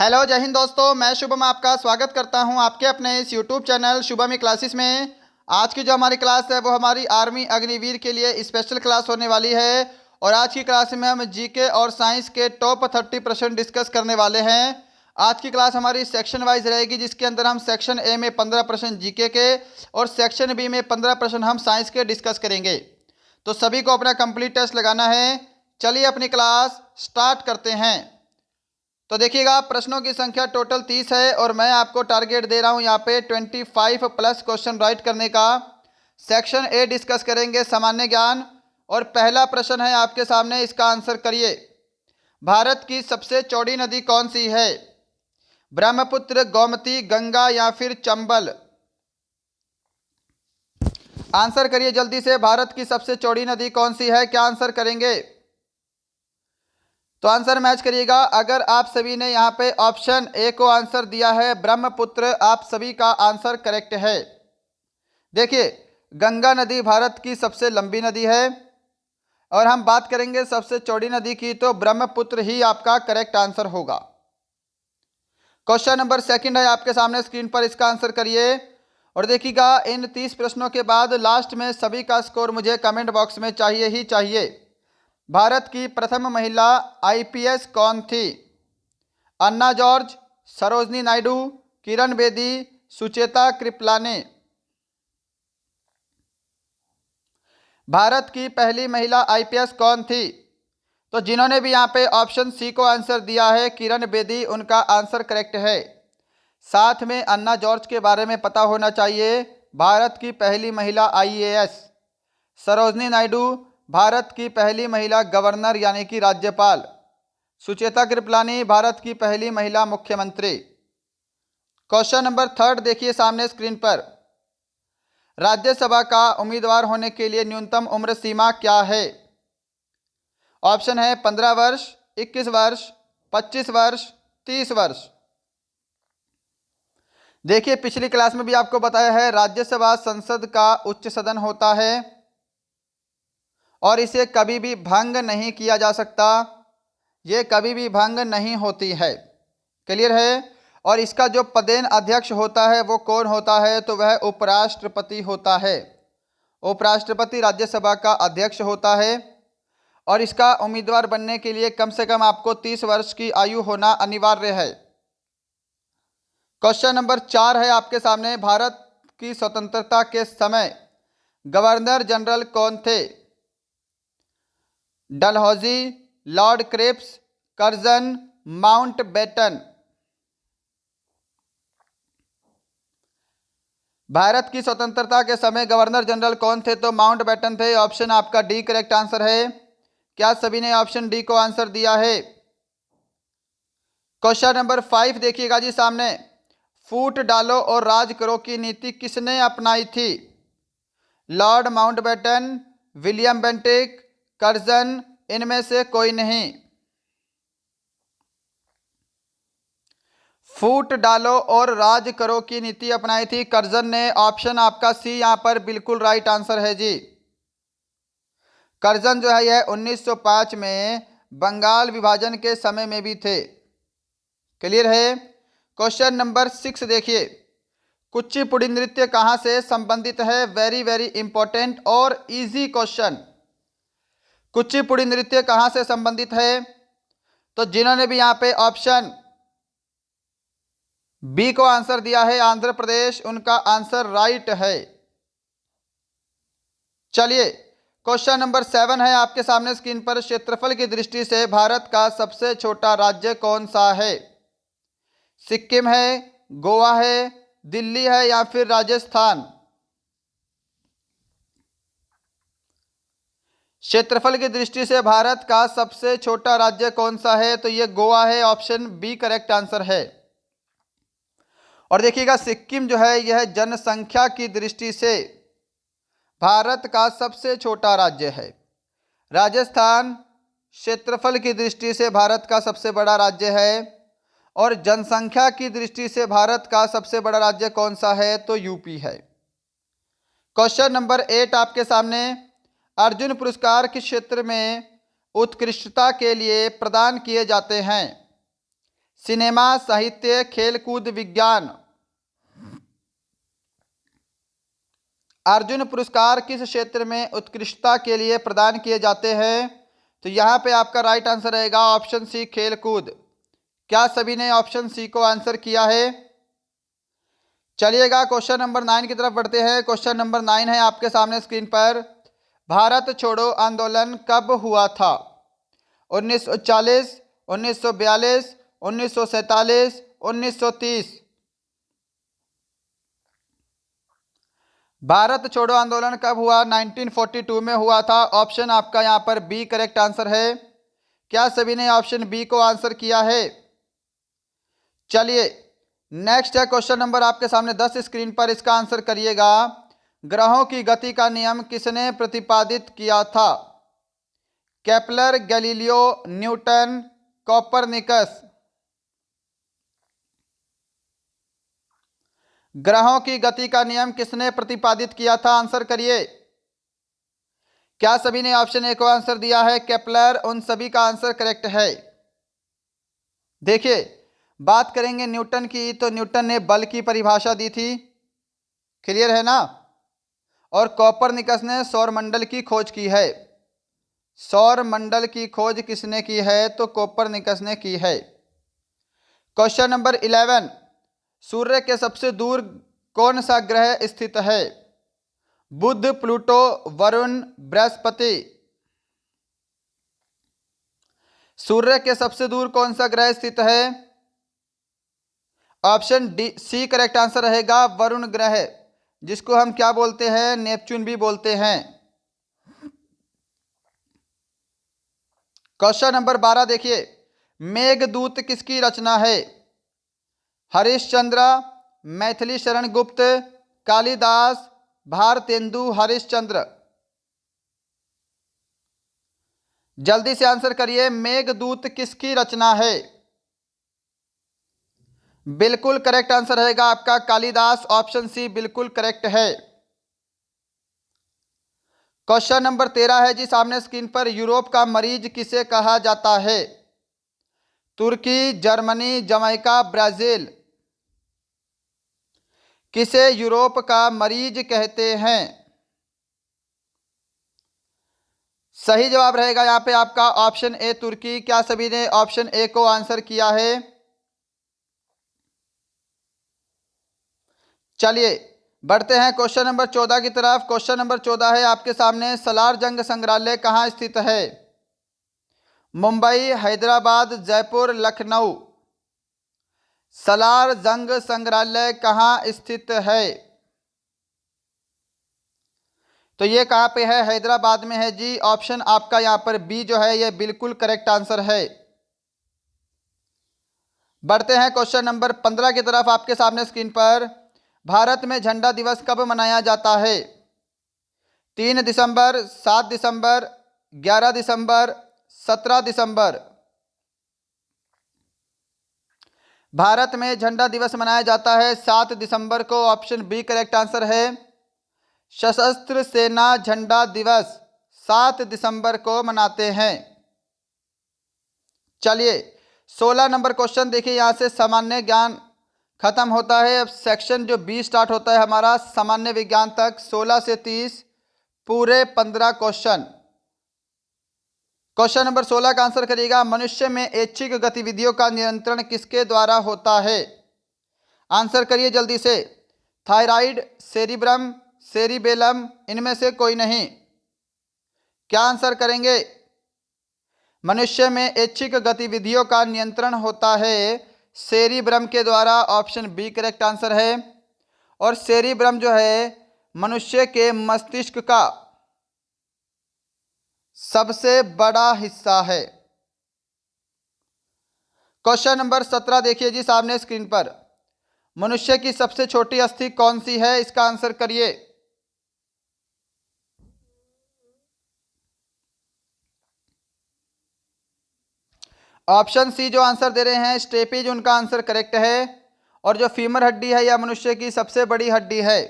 Hello जय हिंद दोस्तों, मैं शुभम आपका स्वागत करता हूं आपके अपने इस यूट्यूब चैनल शुभम क्लासेस में। आज की जो हमारी क्लास है वो हमारी आर्मी अग्निवीर के लिए स्पेशल क्लास होने वाली है। और आज की क्लास में हम जीके और साइंस के टॉप 30% डिस्कस करने वाले हैं। आज की क्लास हमारी सेक्शन वाइज रहेगी, जिसके अंदर हम सेक्शन ए में 15% जीके के और सेक्शन बी में 15% हम साइंस के डिस्कस करेंगे। तो सभी को अपना कंप्लीट टेस्ट लगाना है। चलिए अपनी क्लास स्टार्ट करते हैं। तो देखिएगा, प्रश्नों की संख्या टोटल 30 है और मैं आपको टारगेट दे रहा हूं यहाँ पे 25 प्लस क्वेश्चन राइट करने का। सेक्शन ए डिस्कस करेंगे सामान्य ज्ञान। और पहला प्रश्न है आपके सामने, इसका आंसर करिए। भारत की सबसे चौड़ी नदी कौन सी है? ब्रह्मपुत्र, गोमती, गंगा या फिर चंबल? आंसर करिए जल्दी से। भारत की सबसे चौड़ी नदी कौन सी है? क्या आंसर करेंगे? तो आंसर मैच करिएगा। अगर आप सभी ने यहाँ पे ऑप्शन ए को आंसर दिया है ब्रह्मपुत्र, आप सभी का आंसर करेक्ट है। देखिए, गंगा नदी भारत की सबसे लंबी नदी है और हम बात करेंगे सबसे चौड़ी नदी की, तो ब्रह्मपुत्र ही आपका करेक्ट आंसर होगा। क्वेश्चन नंबर सेकंड है आपके सामने स्क्रीन पर, इसका आंसर करिए। और देखिएगा, इन 30 प्रश्नों के बाद लास्ट में सभी का स्कोर मुझे कमेंट बॉक्स में चाहिए ही चाहिए। भारत की प्रथम महिला आईपीएस कौन थी? अन्ना जॉर्ज, सरोजनी नायडू, किरण बेदी, सुचेता कृपलानी? भारत की पहली महिला आईपीएस कौन थी? तो जिन्होंने भी यहाँ पे ऑप्शन सी को आंसर दिया है किरण बेदी, उनका आंसर करेक्ट है। साथ में अन्ना जॉर्ज के बारे में पता होना चाहिए। भारत की पहली महिला आईएएस। सरोजनी नायडू भारत की पहली महिला गवर्नर यानी कि राज्यपाल। सुचेता कृपलानी भारत की पहली महिला मुख्यमंत्री। क्वेश्चन नंबर थर्ड देखिए सामने स्क्रीन पर। राज्यसभा का उम्मीदवार होने के लिए न्यूनतम उम्र सीमा क्या है? ऑप्शन है 15 वर्ष, 21 वर्ष, 25 वर्ष, 30 वर्ष। देखिए, पिछली क्लास में भी आपको बताया है, राज्यसभा संसद का उच्च सदन होता है और इसे कभी भी भंग नहीं किया जा सकता। ये कभी भी भंग नहीं होती है। क्लियर है? और इसका जो पदेन अध्यक्ष होता है वो कौन होता है? तो वह उपराष्ट्रपति होता है। उपराष्ट्रपति राज्यसभा का अध्यक्ष होता है और इसका उम्मीदवार बनने के लिए कम से कम आपको 30 वर्ष की आयु होना अनिवार्य है। क्वेश्चन नंबर 4 है आपके सामने। भारत की स्वतंत्रता के समय गवर्नर जनरल कौन थे? Dalhousie, Lord Cripps, Curzon, Mountbatten? Bharat की स्वतंत्रता के समय गवर्नर जनरल कौन थे? तो माउंटबेटन थे। ऑप्शन आपका डी करेक्ट आंसर है। क्या सभी ने ऑप्शन डी को आंसर दिया है? क्वेश्चन नंबर 5 देखिएगा जी सामने। फूट डालो और राज करो की नीति किसने अपनाई थी? Lord Mountbatten, William Bentinck, Curzon, इनमें से कोई नहीं। फूट डालो और राज करो की नीति अपनाई थी कर्जन ने। ऑप्शन आपका सी यहां पर बिल्कुल राइट आंसर है जी। कर्जन जो है यह 1905 में बंगाल विभाजन के समय में भी थे। क्लियर है? क्वेश्चन नंबर 6 देखिए। कुचिपुड़ी नृत्य कहां से संबंधित है? वेरी वेरी इंपॉर्टेंट और इजी क्वेश्चन। कुचिपुड़ी नृत्य कहां से संबंधित है? तो जिन्होंने भी यहां पे ऑप्शन बी को आंसर दिया है आंध्र प्रदेश, उनका आंसर राइट है। चलिए, क्वेश्चन नंबर 7 है आपके सामने स्क्रीन पर। क्षेत्रफल की दृष्टि से भारत का सबसे छोटा राज्य कौन सा है? सिक्किम है, गोवा है, दिल्ली है या फिर राजस्थान? क्षेत्रफल की दृष्टि से भारत का सबसे छोटा राज्य कौन सा है? तो ये गोवा है। ऑप्शन बी करेक्ट आंसर है। और देखिएगा, सिक्किम जो है यह जनसंख्या की दृष्टि से भारत का सबसे छोटा राज्य है। राजस्थान क्षेत्रफल की दृष्टि से भारत का सबसे बड़ा राज्य है और जनसंख्या की दृष्टि से भारत का सबसे बड़ा राज्य कौन सा है? तो यूपी है। क्वेश्चन नंबर 8 आपके सामने। अर्जुन पुरस्कार किस क्षेत्र में उत्कृष्टता के लिए प्रदान किए जाते हैं? सिनेमा, साहित्य, खेलकूद, विज्ञान। अर्जुन पुरस्कार किस क्षेत्र में उत्कृष्टता के लिए प्रदान किए जाते हैं? तो यहाँ पे आपका राइट आंसर रहेगा ऑप्शन सी, खेलकूद। क्या सभी ने ऑप्शन सी को आंसर किया है? चलिएगा क्वेश्चन नंबर 9 की तरफ बढ़ते हैं। क्वेश्चन नंबर 9 है आपके सामने स्क्रीन पर। भारत छोड़ो आंदोलन कब हुआ था? 1940, 1942, 1947, 1930। भारत छोड़ो आंदोलन कब हुआ? 1942 में हुआ था। ऑप्शन आपका यहाँ पर बी करेक्ट आंसर है। क्या सभी ने ऑप्शन बी को आंसर किया है? चलिए नेक्स्ट है क्वेश्चन नंबर आपके सामने 10 स्क्रीन पर, इसका आंसर करिएगा। ग्रहों की गति का नियम किसने प्रतिपादित किया था? Kepler, Galileo, Newton, Copernicus. ग्रहों की गति का नियम किसने प्रतिपादित किया था? आंसर करिए। क्या सभी ने ऑप्शन ए को आंसर दिया है? केपलर। उन सभी का आंसर करेक्ट है। देखिए बात करेंगे न्यूटन की, तो न्यूटन ने बल की परिभाषा दी थी, क्लियर है ना। और कोपरनिकस ने सौरमंडल की खोज की है। सौरमंडल की खोज किसने की है? तो कोपरनिकस ने की है। क्वेश्चन नंबर 11, सूर्य के सबसे दूर कौन सा ग्रह स्थित है? बुध, प्लूटो, वरुण, बृहस्पति। सूर्य के सबसे दूर कौन सा ग्रह स्थित है? Option D C correct answer रहेगा, वरुण ग्रह, जिसको हम क्या बोलते हैं? नेपच्यून भी बोलते हैं। क्वेश्चन नंबर 12 देखिए, मेघदूत किसकी रचना है? हरिश्चंद्र, मैथिली शरण गुप्त, कालिदास, भारतेंदु हरिश्चंद्र। जल्दी से आंसर करिए, मेघदूत किसकी रचना है? बिल्कुल करेक्ट आंसर रहेगा आपका कालिदास। ऑप्शन सी बिल्कुल करेक्ट है। क्वेश्चन नंबर 13 है जी सामने स्क्रीन पर। यूरोप का मरीज किसे कहा जाता है? तुर्की, जर्मनी, जमैका, ब्राजील। किसे यूरोप का मरीज कहते हैं? सही जवाब रहेगा यहाँ पे आपका ऑप्शन ए, तुर्की। क्या सभी ने ऑप्शन ए को आंसर किया है? चलिए बढ़ते हैं क्वेश्चन नंबर 14 की तरफ। क्वेश्चन नंबर 14 है आपके सामने, सलार जंग संग्रहालय कहाँ स्थित है? मुंबई, हैदराबाद, जयपुर, लखनऊ। सलार जंग संग्रहालय कहाँ स्थित है? तो ये कहाँ पे है? हैदराबाद में है जी। ऑप्शन आपका यहाँ पर बी जो है ये बिल्कुल करेक्ट आंसर है। बढ़ते हैं क्वेश्चन नंबर 15 की तरफ आपके सामने स्क्रीन पर। भारत में झंडा दिवस कब मनाया जाता है? 3 दिसंबर, 7 दिसंबर, 11 दिसंबर, 17 दिसंबर। भारत में झंडा दिवस मनाया जाता है 7 दिसंबर को। ऑप्शन बी करेक्ट आंसर है। सशस्त्र सेना झंडा दिवस 7 दिसंबर को मनाते हैं। चलिए 16 नंबर क्वेश्चन देखिए, यहाँ से सामान्य ज्ञान खत्म होता है। अब सेक्शन जो बी स्टार्ट होता है हमारा सामान्य विज्ञान तक। 16 से 30 पूरे 15 क्वेश्चन। क्वेश्चन नंबर 16 का आंसर करिएगा। मनुष्य में ऐच्छिक गतिविधियों का नियंत्रण किसके द्वारा होता है? आंसर करिए जल्दी से। थायराइड, सेरिब्रम, सेरिबेलम, इनमें से कोई नहीं। क्या आंसर करेंगे? मनुष्य में ऐच्छिक गतिविधियों का नियंत्रण होता है सेरिब्रम के द्वारा। ऑप्शन बी करेक्ट आंसर है। और सेरिब्रम जो है मनुष्य के मस्तिष्क का सबसे बड़ा हिस्सा है। क्वेश्चन नंबर 17 देखिए जी सामने स्क्रीन पर। मनुष्य की सबसे छोटी अस्थि कौन सी है? इसका आंसर करिए। ऑप्शन सी जो आंसर दे रहे हैं स्टेपीज, उनका आंसर करेक्ट है। और जो फीमर हड्डी है यह मनुष्य की सबसे बड़ी हड्डी है।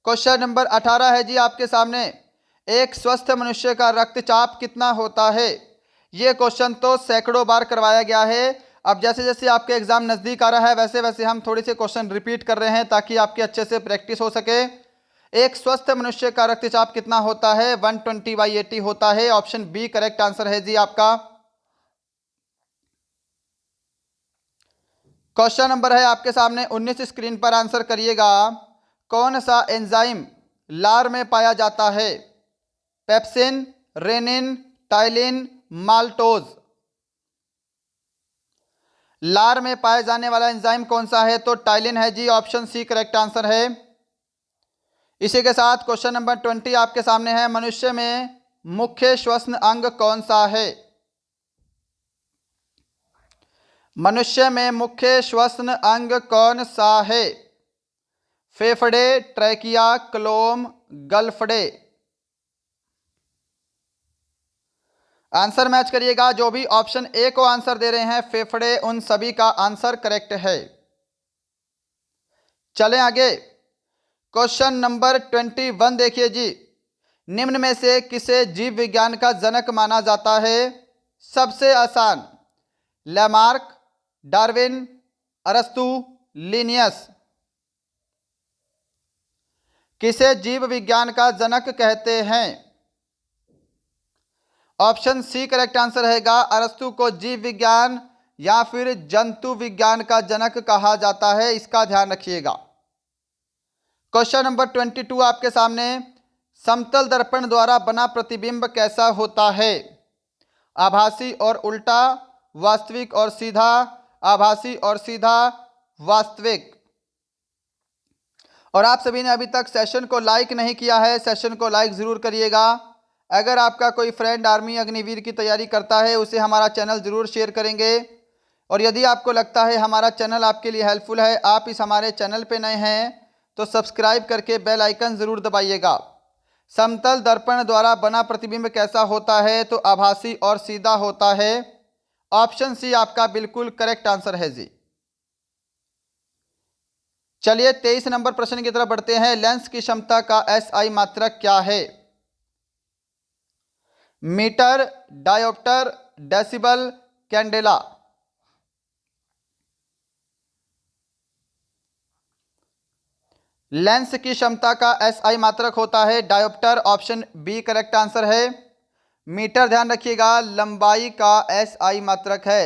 क्वेश्चन नंबर 18 है जी आपके सामने। एक स्वस्थ मनुष्य का रक्तचाप कितना होता है? ये क्वेश्चन तो सैकड़ों बार करवाया गया है। अब जैसे जैसे आपके एग्जाम नज़दीक आ रहा है वैसे वैसे हम थोड़े से क्वेश्चन रिपीट कर रहे हैं ताकि आपकी अच्छे से प्रैक्टिस हो सके। एक स्वस्थ मनुष्य का रक्तचाप कितना होता है? 120/80 होता है। ऑप्शन बी करेक्ट आंसर है जी आपका। क्वेश्चन नंबर है आपके सामने 19, स्क्रीन पर आंसर करिएगा। कौन सा एंजाइम लार में पाया जाता है? Pepsin, rennin, ptyalin, maltose. लार में पाए जाने वाला एंजाइम कौन सा है? तो टाइलिन है जी। ऑप्शन सी करेक्ट आंसर है। इसी के साथ क्वेश्चन नंबर 20 आपके सामने है। मनुष्य में मुख्य श्वसन अंग कौन सा है? मनुष्य में मुख्य श्वसन अंग कौन सा है? फेफड़े, ट्रैकिया, क्लोम, गलफड़े। आंसर मैच करिएगा। जो भी ऑप्शन ए को आंसर दे रहे हैं फेफड़े, उन सभी का आंसर करेक्ट है। चलें आगे। क्वेश्चन नंबर 21 देखिए जी। निम्न में से किसे जीव विज्ञान का जनक माना जाता है? सबसे आसान, लैमार्क, डार्विन, अरस्तु, लिनियस। किसे जीव विज्ञान का जनक कहते हैं? ऑप्शन सी करेक्ट आंसर रहेगा। अरस्तु को जीव विज्ञान या फिर जंतु विज्ञान का जनक कहा जाता है, इसका ध्यान रखिएगा। क्वेश्चन नंबर 22 आपके सामने। समतल दर्पण द्वारा बना प्रतिबिंब कैसा होता है? आभासी और उल्टा, वास्तविक और सीधा, आभासी और सीधा, वास्तविक। और आप सभी ने अभी तक सेशन को लाइक नहीं किया है, सेशन को लाइक ज़रूर करिएगा। अगर आपका कोई फ्रेंड आर्मी अग्निवीर की तैयारी करता है उसे हमारा चैनल ज़रूर शेयर करेंगे। और यदि आपको लगता है हमारा चैनल आपके लिए हेल्पफुल है, आप इस हमारे चैनल पे नए हैं तो सब्सक्राइब करके बेल आइकन ज़रूर दबाइएगा। समतल दर्पण द्वारा बना प्रतिबिंब कैसा होता है? तो आभासी और सीधा होता है। ऑप्शन सी आपका बिल्कुल करेक्ट आंसर है जी। चलिए 23 नंबर प्रश्न की तरफ बढ़ते हैं। लेंस की क्षमता का एसआई मात्रक क्या है? Metre, dioptre, decibel, candela. Lens की क्षमता का एसआई मात्रक होता है dioptre. Option B correct answer है। मीटर ध्यान रखिएगा लंबाई का एसआई मात्रक है।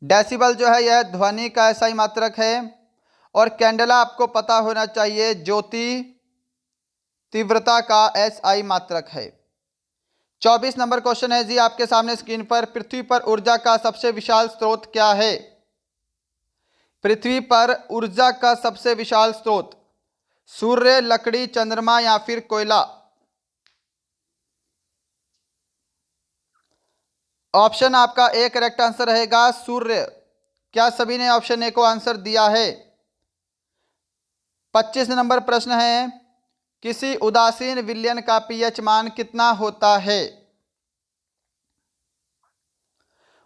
डेसिबल जो है यह ध्वनि का एसआई मात्रक है। और कैंडेला आपको पता होना चाहिए ज्योति तीव्रता का एसआई मात्रक है। 24 नंबर क्वेश्चन है जी आपके सामने स्क्रीन पर। पृथ्वी पर ऊर्जा का सबसे विशाल स्रोत क्या है? पृथ्वी पर ऊर्जा का सबसे विशाल स्रोत सूर्य, लकड़ी, चंद्रमा या फिर कोयला। ऑप्शन आपका ए करेक्ट आंसर रहेगा सूर्य। क्या सभी ने ऑप्शन ए को आंसर दिया है? 25 नंबर प्रश्न है। किसी उदासीन विलयन का पीएच मान कितना होता है?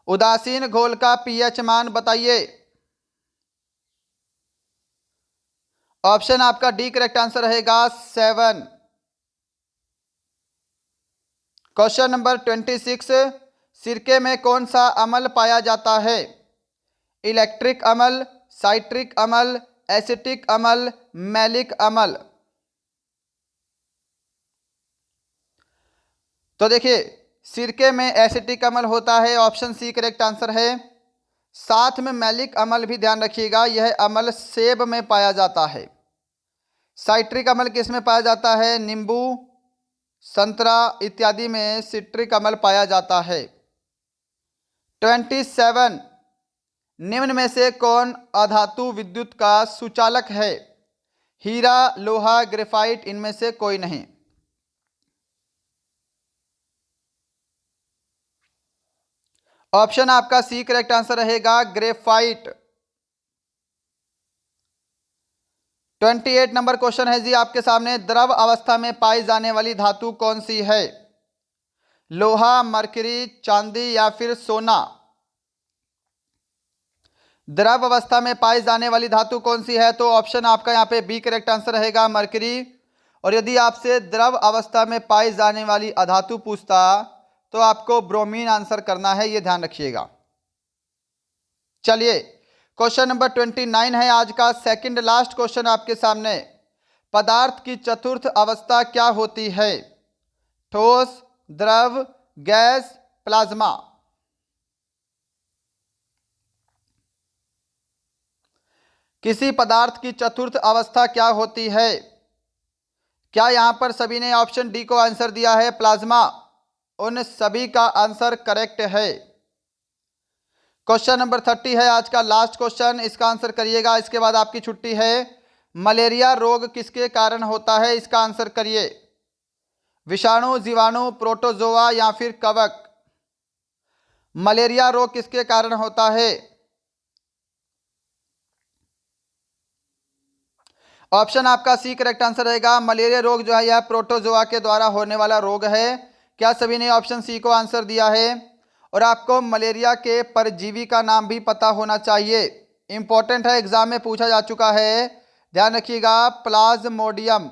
उदासीन घोल का पीएच मान बताइए। ऑप्शन आपका डी करेक्ट आंसर रहेगा 7। Question number 26। सिरके में कौन सा अम्ल पाया जाता है? इलेक्ट्रिक अम्ल, साइट्रिक अम्ल, एसिटिक अम्ल, मैलिक अम्ल। तो देखिए सिरके में एसिटिक अम्ल होता है। ऑप्शन सी करेक्ट आंसर है। साथ में मैलिक अम्ल भी ध्यान रखिएगा, यह अम्ल सेब में पाया जाता है। साइट्रिक अम्ल किस में पाया जाता है? नींबू, संतरा इत्यादि में सिट्रिक अम्ल पाया जाता है। 27। निम्न में से कौन अधातु विद्युत का सुचालक है? हीरा, लोहा, ग्रेफाइट, इनमें से कोई नहीं। ऑप्शन आपका सी करेक्ट आंसर रहेगा ग्रेफाइट। 28 नंबर क्वेश्चन है जी आपके सामने। द्रव अवस्था में पाई जाने वाली धातु कौन सी है? लोहा, मरकरी, चांदी या फिर सोना। द्रव अवस्था में पाई जाने वाली धातु कौन सी है? तो ऑप्शन आपका यहाँ पे बी करेक्ट आंसर रहेगा मरकरी। और यदि आपसे द्रव अवस्था में पाई जाने वाली अधातु पूछता तो आपको ब्रोमीन आंसर करना है, ये ध्यान रखिएगा। चलिए क्वेश्चन नंबर 29 है आज का सेकंड लास्ट क्वेश्चन आपके सामने। पदार्थ की चतुर्थ अवस्था क्या होती है? ठोस, द्रव, गैस, प्लाज्मा। किसी पदार्थ की चतुर्थ अवस्था क्या होती है? क्या यहां पर सभी ने ऑप्शन डी को आंसर दिया है प्लाज्मा? उन सभी का आंसर करेक्ट है। क्वेश्चन नंबर 30 है आज का लास्ट क्वेश्चन, इसका आंसर करिएगा, इसके बाद आपकी छुट्टी है। मलेरिया रोग किसके कारण होता है? इसका आंसर करिए। विषाणु, जीवाणु, प्रोटोजोआ या फिर कवक। मलेरिया रोग किसके कारण होता है? ऑप्शन आपका सी करेक्ट आंसर रहेगा। मलेरिया रोग जो है यह प्रोटोजोआ के द्वारा होने वाला रोग है। क्या सभी ने ऑप्शन सी को आंसर दिया है? और आपको मलेरिया के परजीवी का नाम भी पता होना चाहिए, इंपॉर्टेंट है, एग्जाम में पूछा जा चुका है, ध्यान रखिएगा। प्लाज्मोडियम,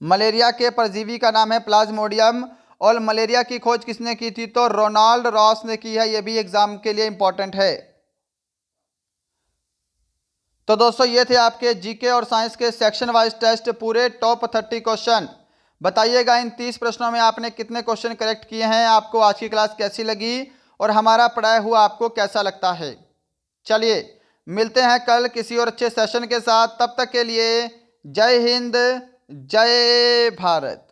मलेरिया के परजीवी का नाम है प्लाज्मोडियम। और मलेरिया की खोज किसने की थी? तो रोनाल्ड रॉस ने की है, यह भी एग्जाम के लिए इंपॉर्टेंट है। तो दोस्तों ये थे आपके जीके और साइंस के सेक्शन वाइज टेस्ट, पूरे टॉप 30 क्वेश्चन। बताइएगा इन 30 प्रश्नों में आपने कितने क्वेश्चन करेक्ट किए हैं, आपको आज की क्लास कैसी लगी और हमारा पढ़ाया हुआ आपको कैसा लगता है। चलिए मिलते हैं कल किसी और अच्छे सेशन के साथ, तब तक के लिए जय हिंद, जय भारत।